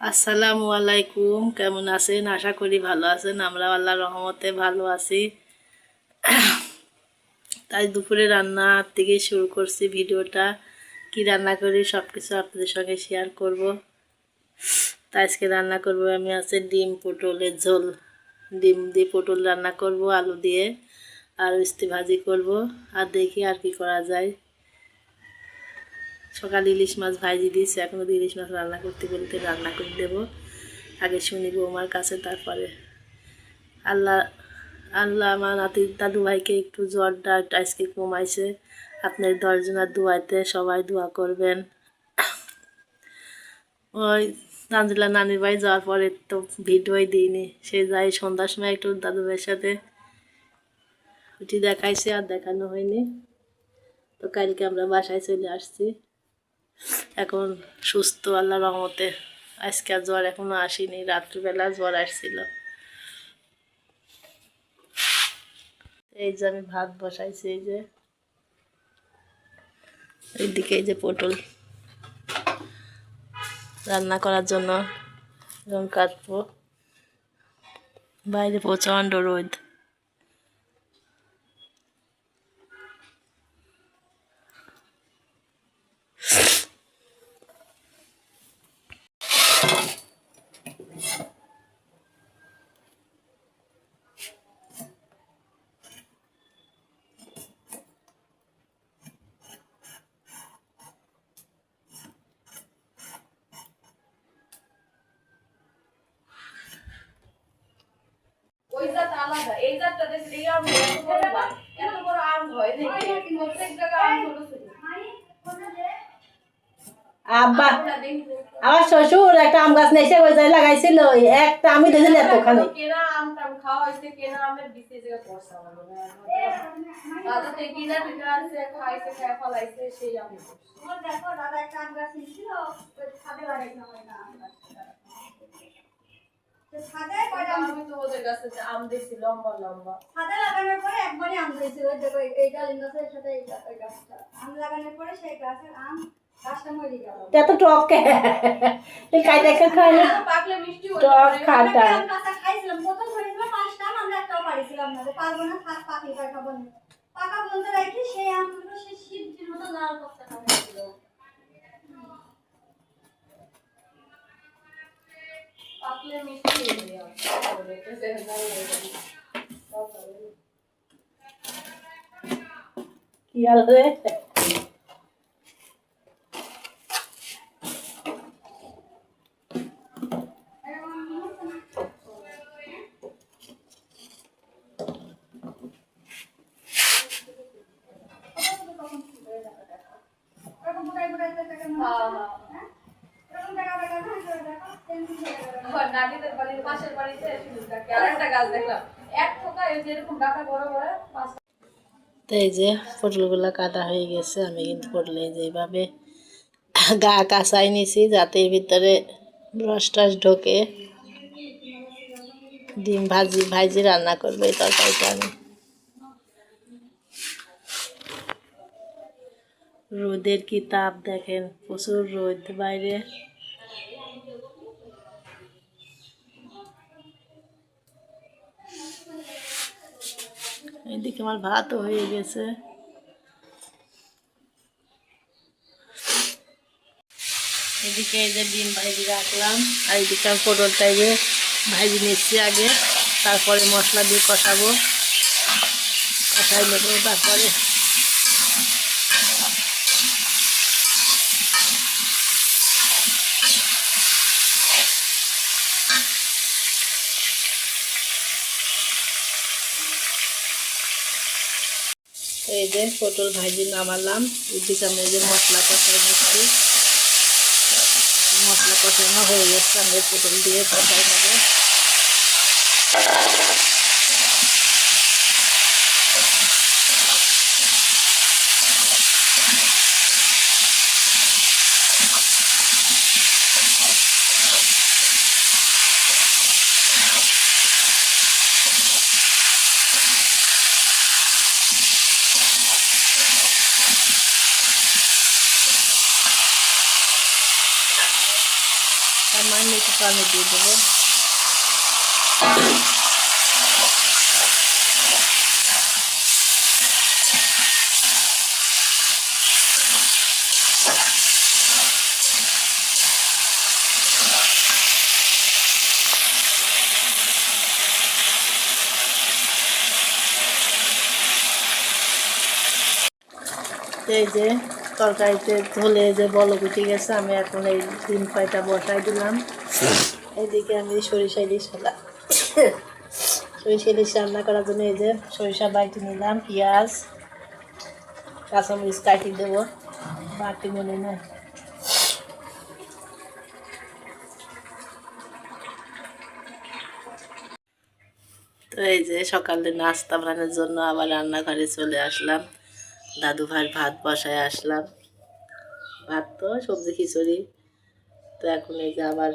আসসালামু আলাইকুম, কেমন আছেন? আশা করি ভালো আছেন। আমরা আল্লাহর রহমতে ভালো আছি। তাই দুপুরে রান্না থেকে শুরু করছি ভিডিওটা। কি রান্না করি সব কিছু আপনাদের সঙ্গে শেয়ার করব। তাই আজকে রান্না করব আমি আছে ডিম পটলের ঝোল। ডিম দিয়ে পটল রান্না করব, আলু দিয়ে আর ইস্তি ভাজি করব। আর দেখি আর কি করা যায়। সকালে ইলিশ মাছ ভাজি দিয়েছি, এখনও ইলিশ মাছ রান্না করতে বলতে রান্না করে দেবো। আগে শুনি বৌমার কাছে, তারপরে আল্লাহ আল্লাহ আমার দাদু ভাইকে একটু জ্বরটা আজকে কমাইছে। আপনার 10 জনের দোয়াইতে সবাই দোয়া করবেন। ওই তানজিলা নানির বাড়ি যাওয়ার পরে তো ভিডিওই দিইনি, সে যাই সন্ধ্যার সময় একটু দাদু ভাইয়ের সাথে ওটি দেখাইছে, আর দেখানো হয়নি। তো কালকে আমরা বাসায় চলে আসছি, এখন সুস্থ আল্লাহ রহমতে। আজকে আর জ্বর এখনো আসেনি, রাত্রিবেলা জ্বর আসছিল। এই যে আমি ভাত বসাইছি, এই যে এইদিকে এই যে পটল রান্না করার জন্য এবং কাটবো। বাইরে প্রচণ্ড রোদ। ওই জাত আলাদা, এই জাতটা দেখলে এই আম এত বড় আম হয় দেখি প্রত্যেক জায়গায় আম ছোট ছোট। আব্বা আমার শ্বশুর একটা আম গাছ নেছে, ওই জায়গায় লাগাইছিল, একটা আমি দেখলে এতখানি কেনা আম টাম খাওয়া হয়েছে, কেনা আমের বিচে জায়গা পড়ছে আমার মনে হয় দাদা তে কিনা টিকা আছে, খাইছে খায় ফলাইছে সেই আম। ওর দেখো দাদা একটা আম গাছ নিছিল, ওই ছাদে লাগাইছিলাম একটা আম গাছ। ছাদে কয়টা আমি তো ওদের কাছে আম দিছি লম্বা লম্বা, ছাদে লাগানোর পরে একবারই আম দিয়েছি। ওই দেখো এই ডালিম গাছের সাথে এই গাছটা আম লাগানোর পরে সেই গাছের আম গাছটা মরে গেল। এত টক কে এই কাইটা খায় না, পাকলে মিষ্টি হয়, টক খাটা। আম কাঁচা খাইছিলাম, প্রথম ধরেছিলাম 5টা আম, আমরা একটাও পারিছিলাম না, পারবো না, থাক পাকলে খাবো না। পাকা বলতে রাখি সেই আমগুলো সেই শিবজির মতো লাল পক্তা হয়েছিল। পাকলে মিষ্টি হয়ে যায়। কি আলো রে তো এই যে পটলগুলো কাটা হয়ে গেছে। আমি কিন্তু পটল এই যে এইভাবে গা কাঁচাই নিছি, যাতে এর ভিতরে রস টস ঢোকে। ডিম ভাজি রান্না করবো এই তরকারিটা আমি। রোদের কি তাপ দেখেন, প্রচুর রোদ বাইরে। এইদিকে আমার ভাতও হয়ে গেছে। এদিকে এই যে ডিম ভাজি রাখলাম, আর এদিকে পটলটা এই যে ভাজি নিচ্ছি আগে, তারপরে মশলা দিয়ে কষাবো। কষাই নেবো, তারপরে এই যে পটল ভাজি নামালাম। এদিকে আমি এই যে মশলা কষাই নিচ্ছি। মশলা কষানো হয়ে গেছে, আমি পটল দিয়ে কষাই নেবো। সামান্য একটু পানি দিয়ে দেবো। এই যে তরকারিতে ঝোলে যে বলক উঠে গেছে, আমি এখন এই ডিম ফ্রাইটা বসাই দিলাম। এইদিকে আমি সরিষা ইলিশ রান্না করার জন্য এই যে সরিষা বাইটে নিলাম, পেঁয়াজ কাঁচামরিচ কাটি দেবো, বাটি মনে না। তো এই যে সকালে নাস্তা বানানোর জন্য আবার রান্নাঘরে চলে আসলাম। দাদু ভাইয়ের ভাত বসায় আসলাম, ভাত তো সবজি খিচুড়ি। তো এখন এই যে আবার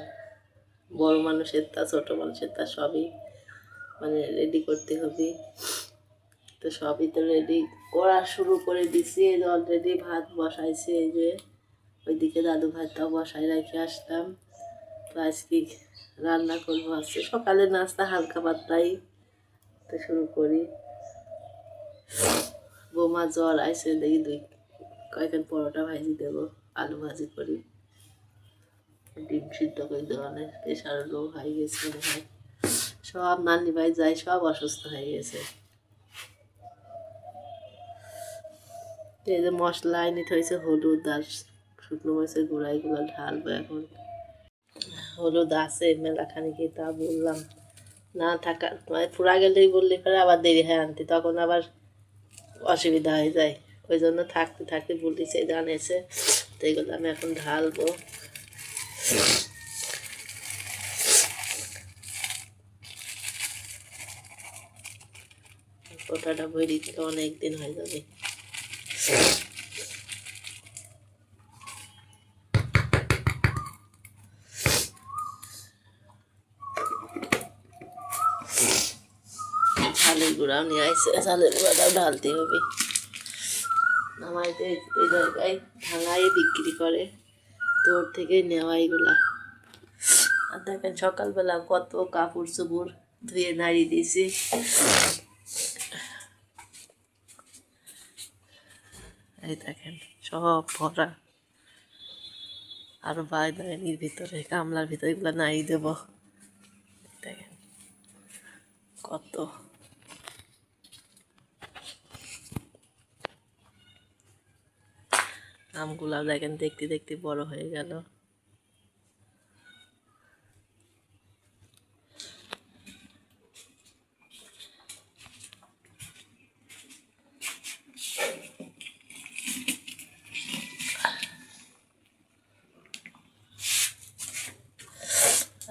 বড় মানুষের তা ছোটো মানুষের তা সবই মানে রেডি করতে হবে। তো সবই তো রেডি করা শুরু করে দিছি। এই যে অলরেডি ভাত বসাইছে, এই যে ওইদিকে দাদু ভাতটাও বসাই রেখে আসলাম। তো আজকে রান্না করবো, আছে সকালের নাস্তা হালকা পাতলাই তো শুরু করি। বৌমা জ্বর আইসে, দেখি কয়েকদিন পরোটা ভাজি দেবো, আলু ভাজি করি, ডিম সিদ্ধ করে দেওয়ানের। প্রেশার লো হয়ে গেছে মনে হয়, সব নানি ভাই যাই সব অসুস্থ হয়ে গেছে। এই যে মশলা নিতে হয়েছে, হলুদ আর শুকনো মরিচের গুঁড়া, এগুলো ঢালবো এখন। হলুদ আছে মেলাখানি, কি তা বললাম না থাকা মানে পুরা গেলেই বললে পরে আবার দেরি হয় আনতে, তখন আবার অসুবিধা হয়ে যায়। ওই জন্য থাকতে থাকতে বলতেছে জানিয়েছে। তো এগুলো আমি এখন ঢালবো। ওটাটা বই দিতে অনেক দিন হয়ে যাবে। চালের গুঁড়াও নিয়ে আসছে, চালের গুঁড়াটাও ঢালতে হবে। আমার এই জায়গায় ভাঙাই বিক্রি করে, তোর থেকে নেওয়া এগুলা। আর দেখেন সকালবেলা কত কাপড় চোপড় ধুয়ে নাড়িয়ে দিয়েছি। এই দেখেন সব ভরা, আরো বাইরের ভিতরে গামলার ভিতরে এগুলো নাড়িয়ে দেবো। দেখেন কত আমগুলা দেখেন দেখতে দেখতে বড় হয়ে গেল।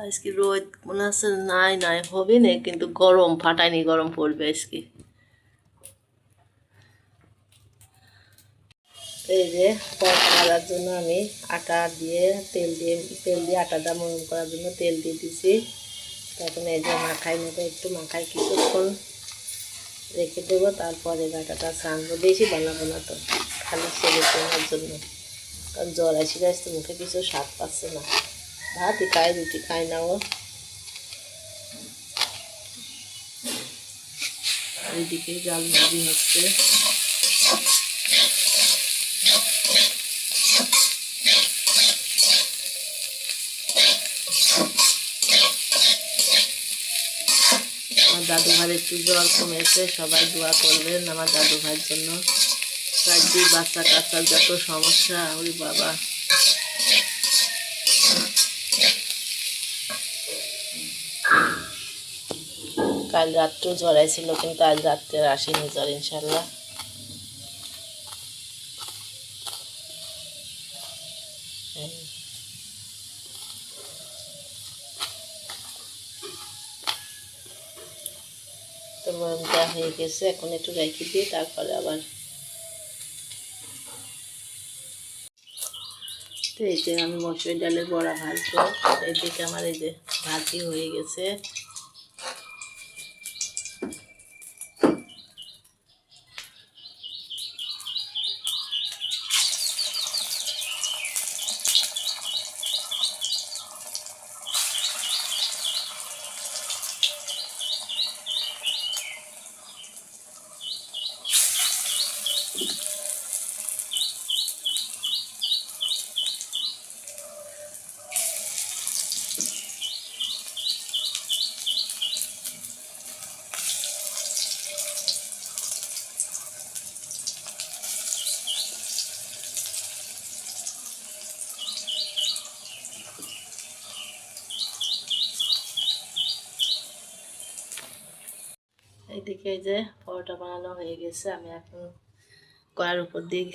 আজকে রোদ মনে হচ্ছে নাই হবে না, কিন্তু গরম ফাটায়নি, গরম পড়বে আজকে। এই যে পরোটা ভাজার জন্য আমি আটা দিয়ে তেল দিয়ে আটাটা মরম করার জন্য তেল দিয়ে দিছি। তখন এই যে মাখাই নেবো, একটু মাখাই কিছুক্ষণ রেখে দেবো, তারপরে আটাটা ছানবো। বেশি বানাবো না তো, খালি ছেলে কেনার জন্য, কারণ জ্বর আসতে মুখে কিছু স্বাদ পাচ্ছে না। ভাতই খায়, রুটি খায় না ও। এইদিকে জাল ভাজি হচ্ছে। আমার দাদু ভাইয়ের একটু জ্বর কমেছে, সবাই দোয়া করবেন আমার দাদু ভাইয়ের জন্য। চারদিক বাচ্চা কাচ্চার যত সমস্যা, ওই বাবা। কাল রাত্রেও জ্বর ছিল, কিন্তু আজ রাত্রে আসেনি জ্বর ইনশাল্লাহ। তো মরমটা হয়ে গেছে, এখন একটু রেখে দিয়ে তারপরে আবার। তো এই যে আমি মসুর ডালের বড়া ভাজবো। এইদিকে আমার এই যে ভাজি হয়ে গেছে। এদিকে যে পরোটা বানানো হয়ে গেছে, আমি এখন কড়ার উপর দিয়ে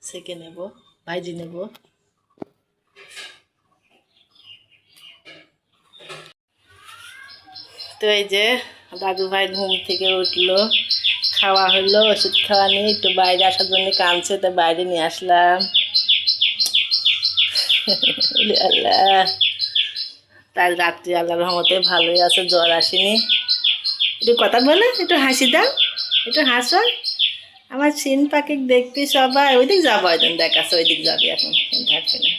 সেঁকে নেব, ভাজি নেব। তো এই যে দাদু ভাই ঘুম থেকে উঠলো, খাওয়া হলো, ওষুধ খাওয়া নিয়ে একটু বাইরে আসার জন্য কাঁদছে, তো বাইরে নিয়ে আসলাম। আল্লাহ, তার রাত্রি আল্লাহর রহমতে ভালোই আছে, জ্বর আসেনি। একটু কথা বলে, একটু হাসি দাও, একটু হাসো। আমার চিন পাখি দেখবি সবাই, ওইদিক যাবো, একদিন দেখাচ্ছে, ওইদিক যাবি, এখন থাকবে না।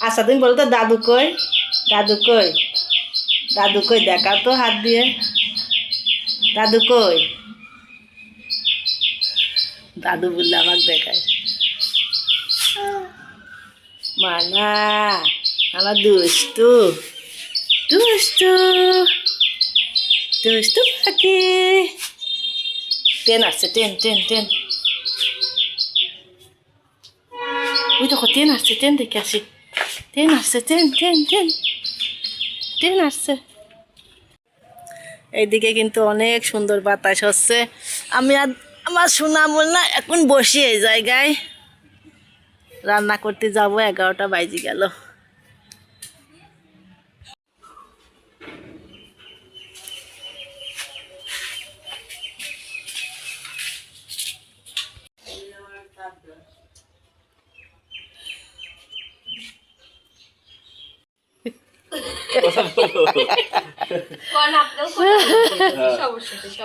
আচ্ছা তুমি বলো তো, দাদু কই, দাদু কই, দাদু কই, দেখাও তো হাত দিয়ে, দাদু কই। দাদু বললে আমাকে দেখায়। মানা, আমার দুষ্টু দুষ্টু দুষ্টু পাখি। ট্রেন আসছে, ট্রেন ট্রেন ট্রেন, ওই দেখো ট্রেন আসছে, ট্রেন দেখে আসি, ট্রেন আসছে, ট্রেন ট্রেন ট্রেন ট্রেন আসছে। এইদিকে কিন্তু অনেক সুন্দর বাতাস হচ্ছে। আমি আর আমার শোনাবো না, এখন বসি এই জায়গায়, রান্না করতে যাব, 11টা বাজে গেল।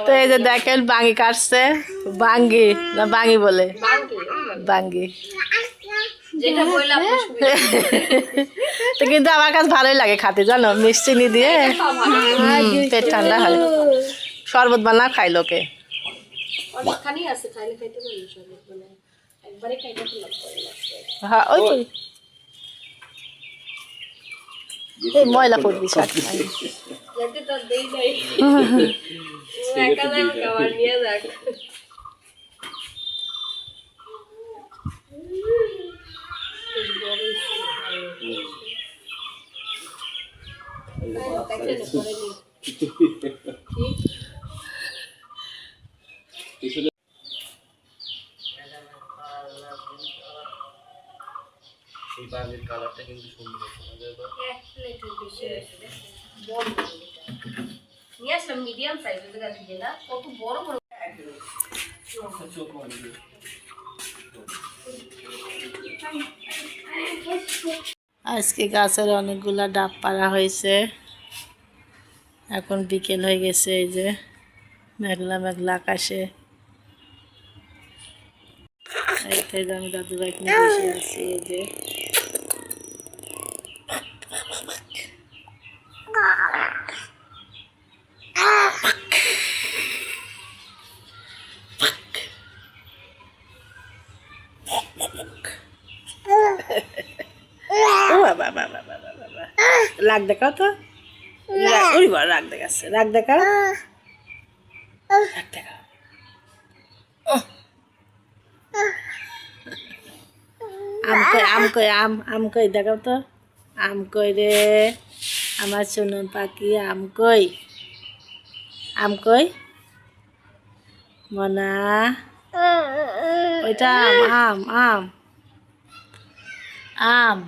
তো এই যে দেখেন বাঙ্গি কাটছে, বাঙ্গি না বাঙ্গি বলে, বাঙ্গি। তো কিন্তু আমার কাছে ভালোই লাগে খেতে, জানো, মিষ্টি চিনি দিয়ে, পেট ঠান্ডা হয়। শরবত বানা খাই লোকে। হ্যাঁ, ওই তো এই ময়লা পড়বি শাক। এই বাঙের কালারটা কিন্তু সুন্দর। নিয়ে আসলাম মিডিয়াম সাইজের গাছ না, কত বড় বড়। আজকে গাছের অনেকগুলা ডাব পাড়া হয়েছে। এখন বিকেল হয়ে গেছে, এই যে মেঘলা মেঘলা আকাশে। এই যে আমি দাদু ভাই নিয়ে বসে আছি, এই যে রাগ দেখাও তো, রাগ দেখাচ্ছে, রাগ দেখাও, রাগ দেখাও। আম কই, আম কই, দেখাও তো, আম কই রে আমার সোনু পাখি, আম কই, আম কই মনা, ওইটা আম, আম আম আম